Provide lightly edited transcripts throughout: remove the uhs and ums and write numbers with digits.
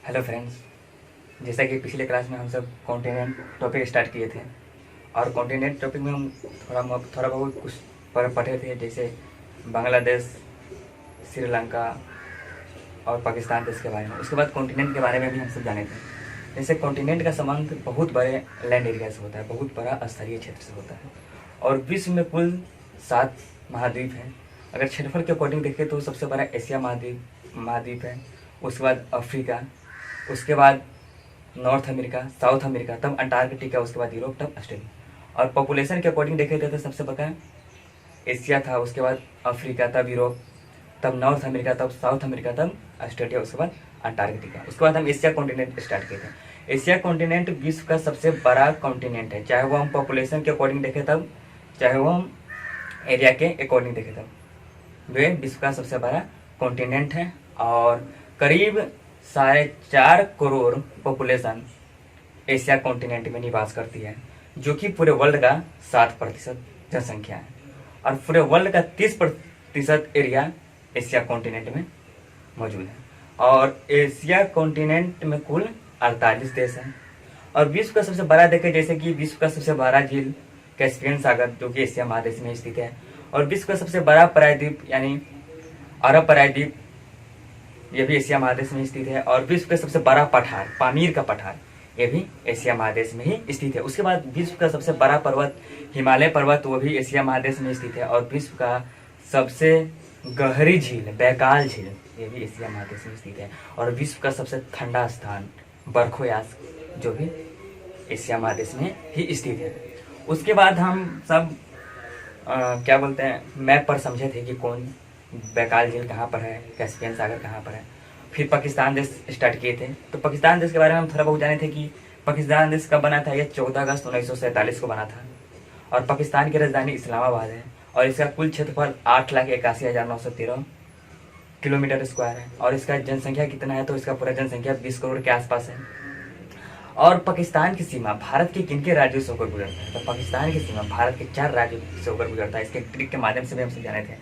Hello friends. जैसा कि पिछले क्लास में हम सब कॉन्टिनेंट टॉपिक स्टार्ट किए थे और कॉन्टिनेंट टॉपिक में हम थोड़ा बहुत कुछ पढ़े थे, जैसे बांग्लादेश, श्रीलंका और पाकिस्तान देश के बारे में। उसके बाद कॉन्टिनेंट के बारे में भी हम सब जाने थे। जैसे कॉन्टिनेंट का संबंध बहुत बड़े लैंड एरिया से होता है, बहुत बड़ा स्तरीय क्षेत्र से होता है और विश्व में कुल 7 महाद्वीप हैं। अगर क्षेत्रफल के अकॉर्डिंग देखें तो सबसे बड़ा एशिया महाद्वीप है, उसके बाद अफ्रीका, उसके बाद नॉर्थ अमेरिका, साउथ अमेरिका, तब अंटार्कटिका, उसके बाद यूरोप, तब ऑस्ट्रेलिया। और पॉपुलेशन के अकॉर्डिंग देखे थे तो सबसे बड़ा एशिया था, उसके बाद अफ्रीका, तब यूरोप, तब नॉर्थ अमेरिका, तब साउथ अमेरिका, तब ऑस्ट्रेलिया, उसके बाद अंटार्कटिका। उसके बाद हम एशिया कॉन्टिनेंट स्टार्ट किए थे। एशिया कॉन्टिनेंट विश्व का सबसे बड़ा कॉन्टिनेंट है, चाहे वो हम पॉपुलेशन के अकॉर्डिंग देखें तब, चाहे वो हम एरिया के अकॉर्डिंग देखें तब, वे विश्व का सबसे बड़ा कॉन्टिनेंट है। और करीब 4.5 करोड़ पॉपुलेशन एशिया कॉन्टिनेंट में निवास करती है, जो कि पूरे वर्ल्ड का 7% जनसंख्या है। और पूरे वर्ल्ड का 30% एरिया एशिया कॉन्टिनेंट में मौजूद है। और एशिया कॉन्टिनेंट में कुल 48 देश हैं। और विश्व का सबसे बड़ा देखें, जैसे कि विश्व का सबसे बड़ा झील कैस्पियन सागर, जो कि एशिया महादेश में स्थित है। और विश्व का सबसे बड़ा प्रायद्वीप यानी अरब प्रायद्वीप, यह भी एशिया महादेश में स्थित है। और विश्व का सबसे बड़ा पठार, पामीर का पठार, यह भी एशिया महादेश में ही स्थित है। उसके बाद विश्व का सबसे बड़ा पर्वत हिमालय पर्वत, वो भी एशिया महादेश में स्थित है। और विश्व का सबसे गहरी झील बैकाल झील, ये भी एशिया महादेश में स्थित है। और विश्व का सबसे ठंडा स्थान बरखोयास, जो भी एशिया महादेश में ही स्थित है। उसके बाद हम सब क्या बोलते हैं, मैप पर समझे थे कि कौन बैकाल झील कहाँ पर है, कैस्पियन सागर कहाँ पर है। फिर पाकिस्तान देश स्टार्ट किए थे। तो पाकिस्तान देश के बारे में हम थोड़ा बहुत जाने थे कि पाकिस्तान देश कब बना था। यह 14 अगस्त 1947 को बना था। और पाकिस्तान की राजधानी इस्लामाबाद है। और इसका कुल क्षेत्रफल 8,81,913 किलोमीटर स्क्वायर है। और इसका जनसंख्या कितना है, तो इसका पूरा जनसंख्या 20 करोड़ के आसपास है। और पाकिस्तान की सीमा भारत के किन के राज्यों से होकर गुजरता है, तो पाकिस्तान की सीमा भारत के 4 राज्यों से होकर गुजरता है। इसके ट्रिक के माध्यम से भी हम समझाने थे।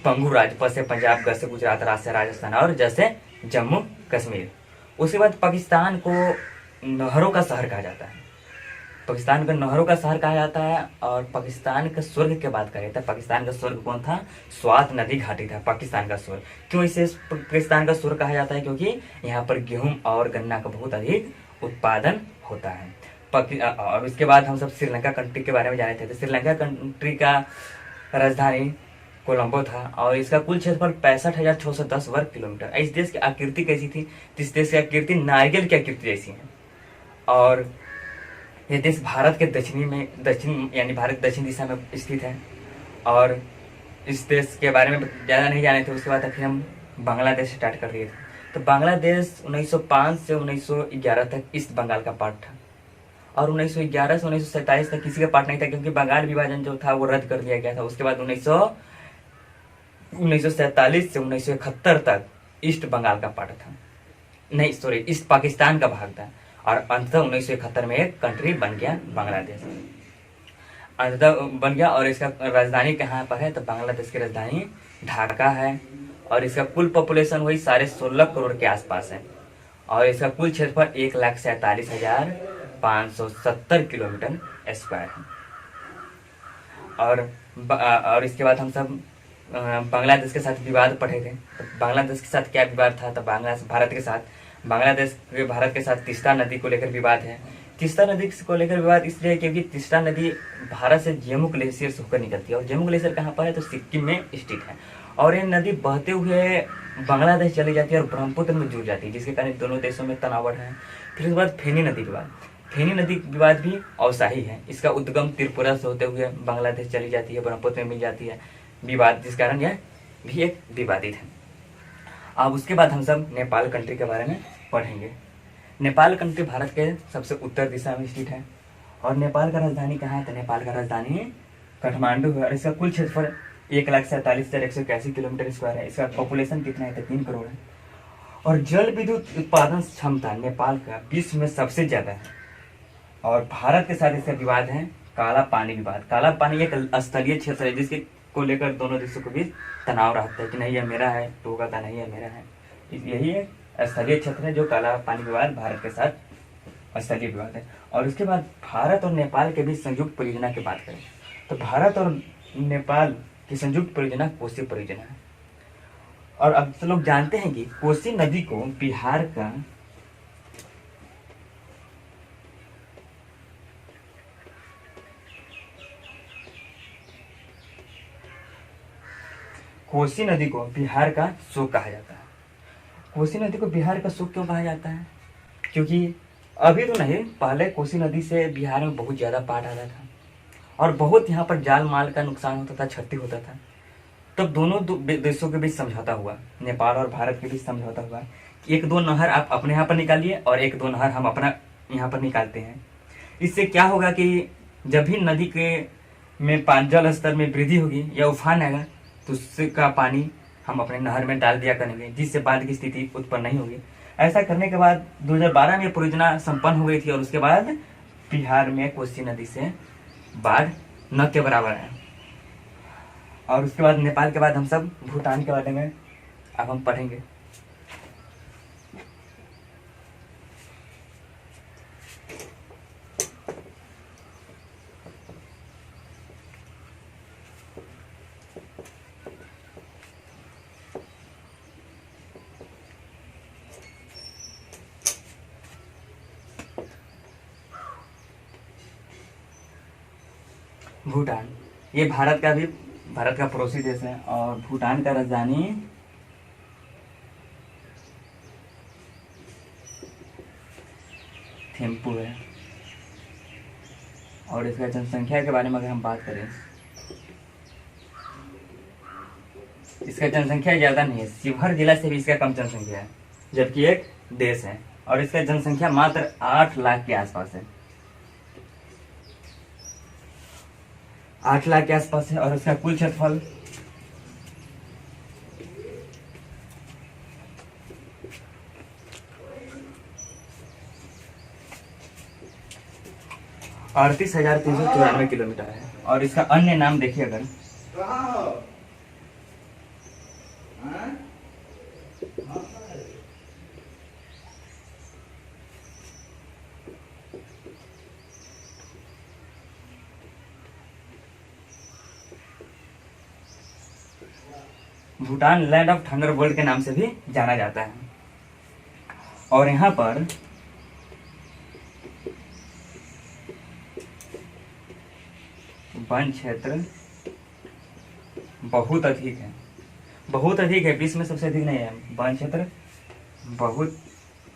पंगू राज्य, प से पंजाब, ग से गुजरात, राज से राजस्थान और ज से जम्मू कश्मीर। उसके बाद पाकिस्तान को नहरों का शहर कहा जाता है। पाकिस्तान को नहरों का शहर कहा जाता है। और पाकिस्तान के स्वर्ग की बात करें तो पाकिस्तान का स्वर्ग कौन था, स्वात नदी घाटी था पाकिस्तान का स्वर्ग। क्यों इसे पाकिस्तान का स्वर्ग कहा जाता है, क्योंकि यहाँ पर गेहूं और गन्ना का बहुत अधिक उत्पादन होता है। और उसके बाद हम सब श्रीलंका कंट्री के बारे में जाने थे। तो श्रीलंका कंट्री का राजधानी कोलंबो था। और इसका कुल क्षेत्रफल 65,610 वर्ग किलोमीटर। इस देश की आकृति कैसी थी, इस देश की आकृति नारियल की आकृति जैसी है। और यह देश भारत के दक्षिण यानी भारत दक्षिण दिशा में स्थित है। और इस देश के बारे में ज़्यादा नहीं जाने थे। उसके बाद फिर हम बांग्लादेश स्टार्ट कर दिए थे। तो बांग्लादेश 1905 से 1911 तक ईस्ट बंगाल का पार्ट था। और 1911 से 1947 तक किसी का पार्ट नहीं था, क्योंकि बंगाल विभाजन जो था वो रद्द कर दिया गया था। उसके बाद 1947 से 1971 तक ईस्ट बंगाल का पार्ट था, नहीं सॉरी, ईस्ट पाकिस्तान का भाग था। और अंततः 1971 में एक कंट्री बन गया, बांग्लादेश अंततः बन गया। और इसका राजधानी कहाँ पर है, तो बांग्लादेश की राजधानी ढाका है। और इसका कुल पॉपुलेशन वही 16.5 करोड़ के आसपास है। और इसका कुल क्षेत्रफल 1,47,570 किलोमीटर स्क्वायर है। और इसके बाद हम सब बांग्लादेश के साथ विवाद पढ़े थे। तो बांग्लादेश के साथ क्या विवाद था, तो भारत के साथ तीस्ता नदी को लेकर विवाद है। तीस्ता नदी को लेकर विवाद इसलिए क्योंकि तीस्ता नदी भारत से जम्मू ग्लेशियर से होकर निकलती है। और जम्मू ग्लेशियर कहाँ पर है, तो सिक्किम में स्थित है। और ये नदी बहते हुए बांग्लादेश चली जाती है और ब्रह्मपुत्र में जुड़ जाती है, जिसके कारण दोनों देशों में तनाव है। फिर उसके बाद फेनी नदी विवाद भी अवसाही है। इसका उद्गम त्रिपुरा से होते हुए बांग्लादेश चली जाती है, ब्रह्मपुत्र में मिल जाती है, विवाद, जिस कारण यह भी एक विवादित है। अब उसके बाद हम सब नेपाल कंट्री के बारे में पढ़ेंगे। नेपाल कंट्री भारत के सबसे उत्तर दिशा में स्थित है। और नेपाल का राजधानी कहाँ है, तो नेपाल का राजधानी काठमांडू है। और इसका कुल क्षेत्रफल 1,47,181 किलोमीटर स्क्वायर है। इसका पॉपुलेशन कितना है, तो 3 करोड़ है। और जल विद्युत उत्पादन क्षमता नेपाल का विश्व में सबसे ज्यादा है। और भारत के साथ इसका विवाद है काला पानी विवाद। काला पानी एक स्थलीय क्षेत्र है, जिसके को लेकर दोनों देशों के बीच तनाव रहता है कि नहीं ये मेरा है, तो का नहीं है मेरा है। यही है स्थलीय क्षेत्र है, जो काला पानी विवाद भारत के साथ स्थलीय विवाद है। और उसके बाद भारत और नेपाल के बीच संयुक्त परियोजना की बात करें तो भारत और नेपाल की संयुक्त परियोजना कोसी परियोजना है। और अब तो लोग जानते हैं कि कोसी नदी को बिहार का कोसी नदी को बिहार का शोक कहा जाता है। कोसी नदी को बिहार का शोक क्यों कहा जाता है? क्योंकि अभी तो नहीं, पहले कोसी नदी से बिहार में बहुत ज़्यादा बाढ़ आता था और बहुत यहाँ पर जान माल का नुकसान होता था, क्षति होता था। तब दोनों देशों के बीच समझौता हुआ, नेपाल और भारत के बीच समझौता हुआ कि एक दो नहर आप अपने यहाँ पर निकालिए और एक दो नहर हम अपना यहाँ पर निकालते हैं। इससे क्या होगा कि जब भी नदी के में जल स्तर में वृद्धि होगी या उफान आएगा तो उससे का पानी हम अपने नहर में डाल दिया करेंगे, जिससे बाढ़ की स्थिति उत्पन्न नहीं होगी। ऐसा करने के बाद 2012 में परियोजना संपन्न हो गई थी और उसके बाद बिहार में कोसी नदी से बाढ़ न के बराबर है। और उसके बाद नेपाल के बाद हम सब भूटान के बारे में अब हम पढ़ेंगे। भूटान, ये भारत का पड़ोसी देश है और भूटान का राजधानी थिम्पू है। और इसका जनसंख्या के बारे में अगर हम बात करें, इसका जनसंख्या ज़्यादा नहीं है, शिवहर जिला से भी इसका कम जनसंख्या है, जबकि एक देश है। और इसका जनसंख्या मात्र 8 लाख के आसपास है, 8 लाख के आसपास है। और उसका कुल क्षेत्रफल 38,394 किलोमीटर है। और इसका अन्य नाम देखिए अगर, भूटान लैंड ऑफ थंडरबोल्ट के नाम से भी जाना जाता है। और यहाँ पर वन क्षेत्र बहुत अधिक है, बहुत अधिक है, विश्व में सबसे अधिक नहीं है, वन क्षेत्र बहुत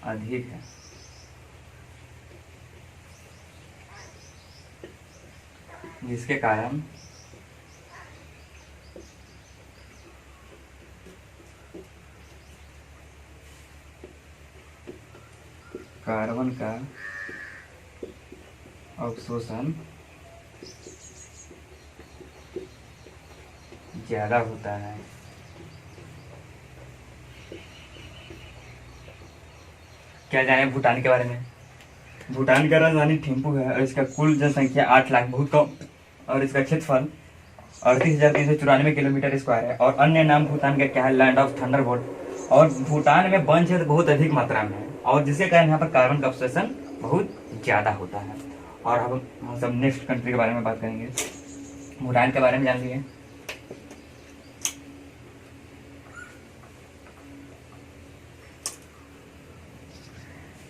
अधिक है। जिसके कारण कार्बन का अवशोषण ज्यादा होता है। क्या जाने भूटान के बारे में? भूटान का राजधानी थिम्पू है और इसका कुल जनसंख्या 8 लाख, बहुत कम। और इसका क्षेत्रफल 38,394 किलोमीटर स्क्वायर है। और अन्य नाम भूटान का क्या है? Land of Thunderbolt. और भूटान में वन क्षेत्र बहुत अधिक मात्रा में है और जिसके कारण यहाँ पर कार्बन का अवशोषण बहुत ज्यादा होता है। और अब हम सब नेक्स्ट कंट्री के बारे में बात करेंगे। भूटान के बारे में जान लिए।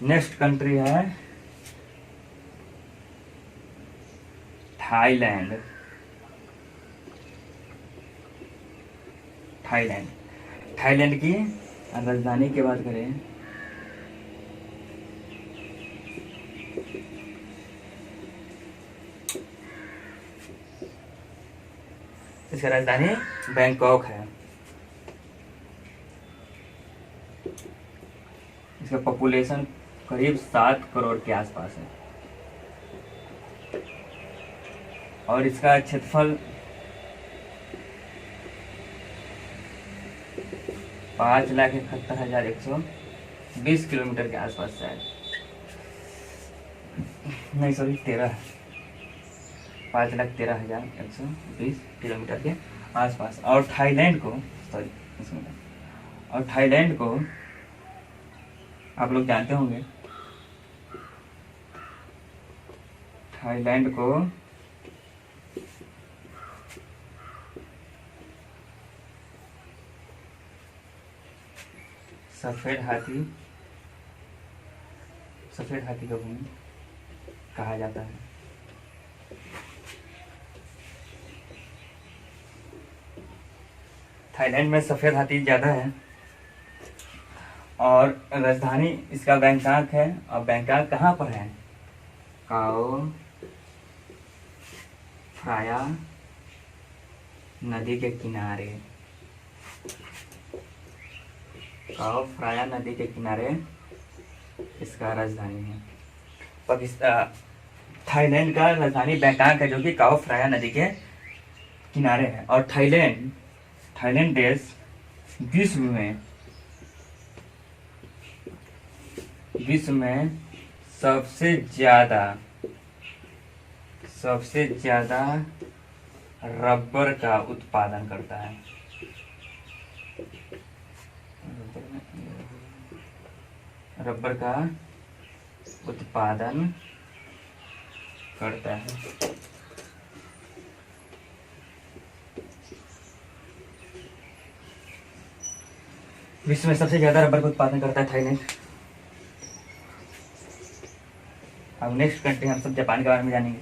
नेक्स्ट कंट्री है थाईलैंड। थाईलैंड, थाईलैंड की राजधानी की बात करें इसका राजधानी बैंकॉक है। इसका पॉपुलेशन करीब 7 करोड़ के आसपास है और इसका क्षेत्रफल 5,71,120 किलोमीटर के आसपास है। नहीं सॉरी 5,13,120 किलोमीटर के आसपास। और थाईलैंड को आप लोग जानते होंगे, थाईलैंड को सफेद हाथी का भूमि कहा जाता है। थाईलैंड में सफेद हाथी ज़्यादा है और राजधानी इसका बैंकॉक है। और बैंकॉक कहाँ पर है? काओ फ्राया नदी के किनारे। काओ फ्राया नदी के किनारे इसका राजधानी है। पाकिस्तान थाईलैंड का राजधानी बैंकॉक है, जो कि काओ फ्राया नदी के किनारे है। और थाईलैंड देश विश्व में सबसे ज्यादा रबर का उत्पादन करता है। रबर का उत्पादन करता है। विश्व में सबसे ज्यादा रबर का उत्पादन करता है थाईलैंड। अब नेक्स्ट कंट्री हम सब जापान के बारे में जानेंगे।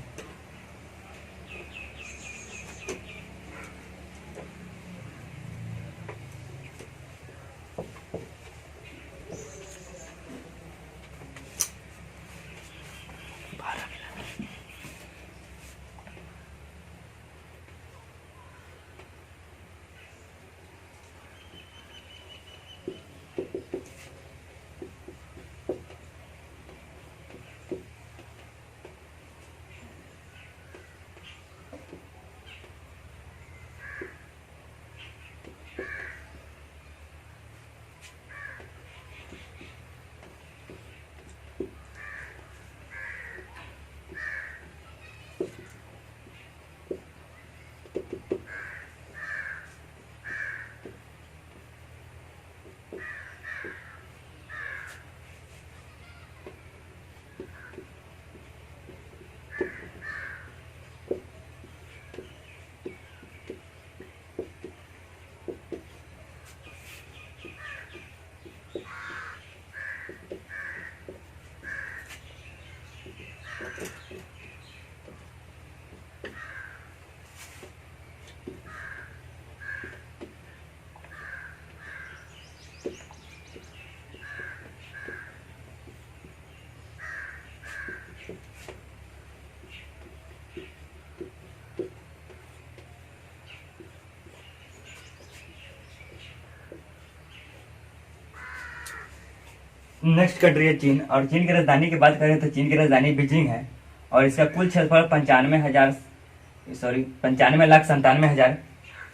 नेक्स्ट कंट्री है चीन। और चीन की राजधानी की बात करें तो चीन की राजधानी बीजिंग है। और इसका कुल क्षेत्रफल 95,97,हजार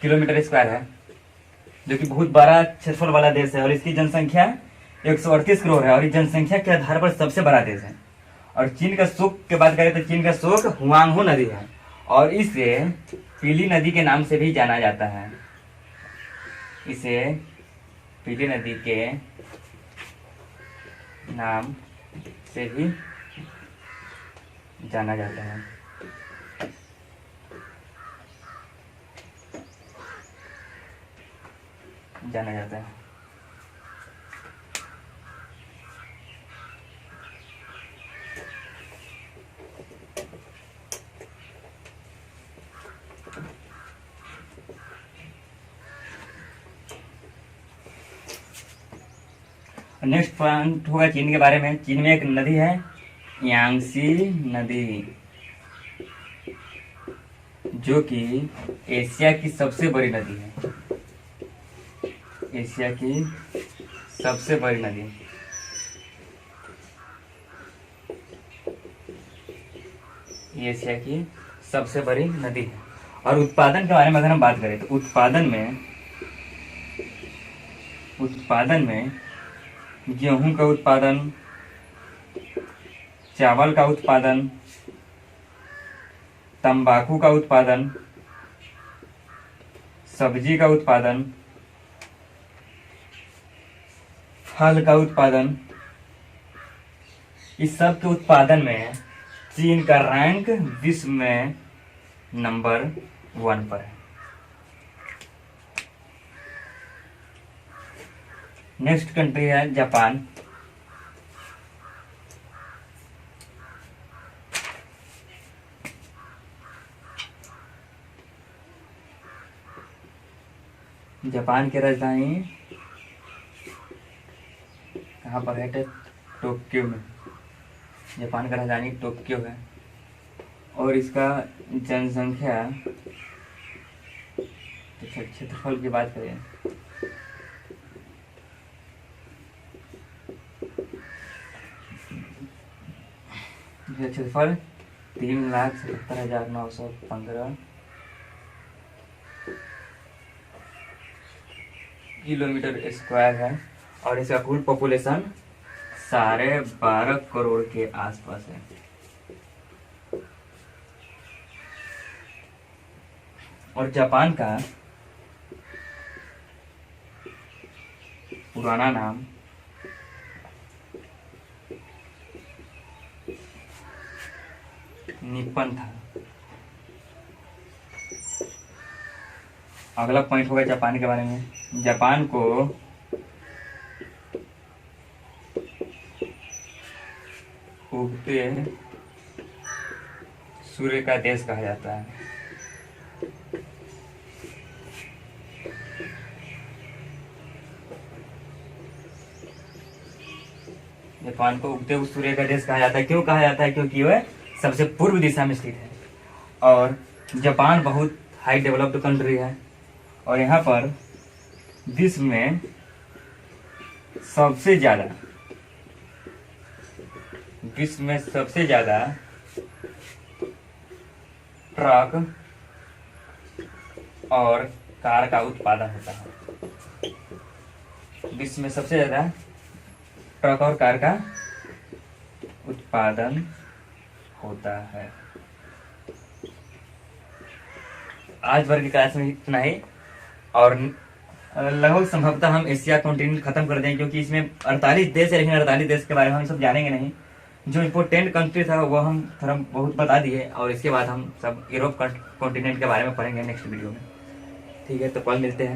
किलोमीटर स्क्वायर है, जो कि बहुत बड़ा क्षेत्रफल वाला देश है। और इसकी जनसंख्या 138 करोड़ है और इस जनसंख्या के आधार पर सबसे बड़ा देश है। और चीन का शोक की बात करें तो चीन का शोक हुआंगहो नदी है और इसे पीली नदी के नाम से भी जाना जाता है। इसे पीली नदी के नाम से भी जाना जाता है। नेक्स्ट पॉइंट होगा चीन के बारे में। चीन में एक नदी है यांगसी नदी, जो कि एशिया की सबसे बड़ी नदी है। एशिया की सबसे बड़ी नदी। एशिया की सबसे बड़ी नदी है। और उत्पादन के बारे में अगर हम बात करें तो उत्पादन में गेहूं का उत्पादन, चावल का उत्पादन, तंबाकू का उत्पादन, सब्जी का उत्पादन, फल का उत्पादन, इस सब के उत्पादन में चीन का रैंक विश्व में नंबर 1 पर है। नेक्स्ट कंट्री है जापान। जापान की राजधानी कहाँ पर है? टोक्यो में। जापान का राजधानी टोक्यो है और इसका जनसंख्या, क्षेत्रफल की बात करें क्षेत्रफल 3,77,915 किलोमीटर स्क्वायर है और इसका कुल पॉपुलेशन 12.5 करोड़ के आसपास है। और जापान का पुराना नाम निप्पन था। अगला पॉइंट होगा जापान के बारे में। जापान को उगते सूर्य का देश कहा जाता है। जापान को उगते हुए सूर्य का देश कहा जाता है। क्यों कहा जाता है? क्योंकि वह सबसे पूर्व दिशा में स्थित है और जापान बहुत हाई डेवलप्ड कंट्री है और यहाँ पर विश्व में सबसे ज्यादा ट्रक और कार का उत्पादन होता है। विश्व में सबसे ज्यादा ट्रक और कार का उत्पादन होता है। आज भर की क्लास में इतना ही और लगभग संभवतः हम एशिया कॉन्टिनेंट खत्म कर दें क्योंकि इसमें 48 देश है, लेकिन 48 देश के बारे में हम सब जानेंगे नहीं। जो इम्पोर्टेंट कंट्री था वो हम थोड़ा बहुत बता दिए और इसके बाद हम सब यूरोप कॉन्टिनेंट के बारे में पढ़ेंगे नेक्स्ट वीडियो में। ठीक है, तो कल मिलते हैं।